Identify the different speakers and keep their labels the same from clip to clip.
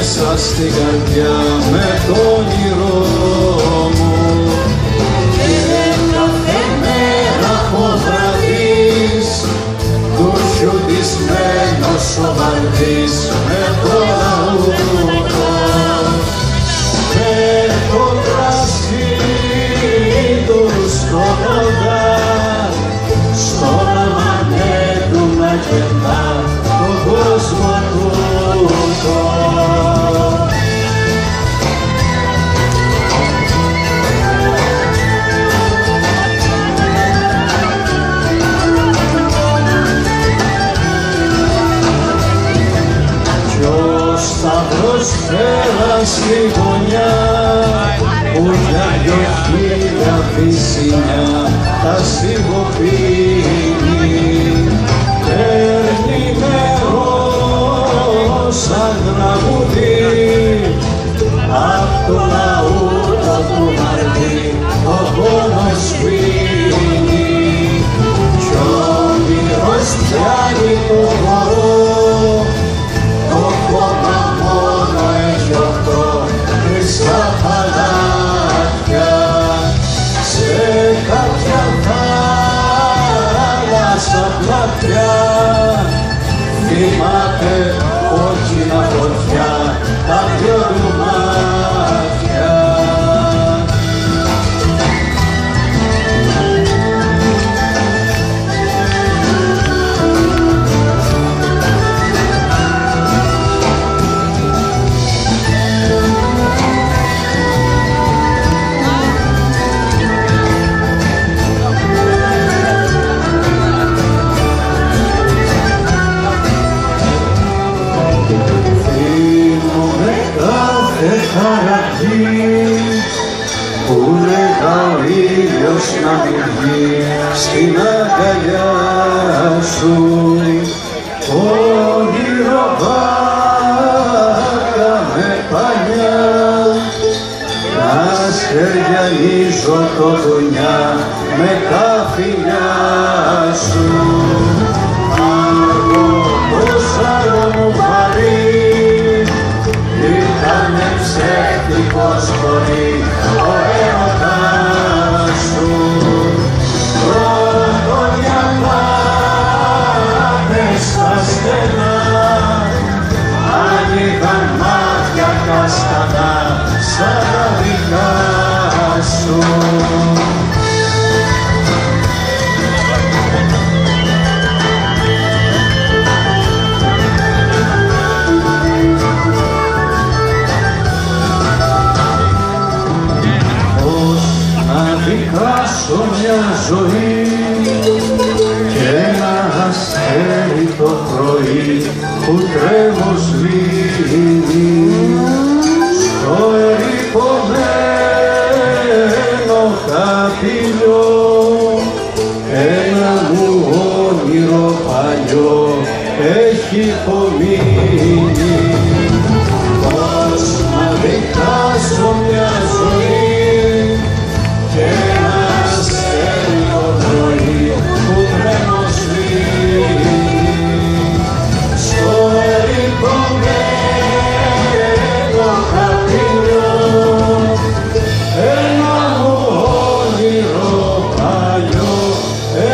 Speaker 1: μέσα στην καρδιά με το όνειρό μου. Και κάθε μέρα από βραδείς του χιουτισμένος ο βαρδής με το λαούτο, με το κρασί του σκοτωδά στον αμανέ του να κερνά τον κόσμο τούτο. Κι ο σταυρός πέρα στη γωνιά που για 2.000 βυσσινιά τα σιγοπίνει, παίρνει νερό σαν τραγουδί απ' το λαούτο του μαρτί το πόνο σβήνει. Κι ο μικρός πιάνει το μωρό, το κόμμα μόνο έχει 8 χρυσά παλάτια. Σε κάποια θάλασσα πλατιά θυμάται κόκκινα φωτιά τα 2 του μάτια. Που λέγα ο ήλιος να μην βγει στην αγκαλιά σου, όνειρο βάκα με πανιά, να στεριανίζω το δουνιά με τα φιλιά σου. Αργό το σάρο μου βαρύ ήτανε ψεύτικος πολύ ο έρωτας σου. Τροχονιά πάνε στα στενά, άνοιγαν μάτια καστανά σαν τα δικά σου. Δικάσω μια ζωή και ένα αστέρι το πρωί που τρέμω σβήνει στο ερειπωμένο χαπηλιό, ένα μου όνειρο παλιό έχει απομείνει. Πώς να δικάσω μια ζωή και ένα αστέρι το πρωί που τρέμω σβήνει στο ερειπωμένο χαπηλιό, ένα μου όνειρο παλιό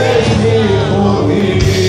Speaker 1: έχει απομείνει.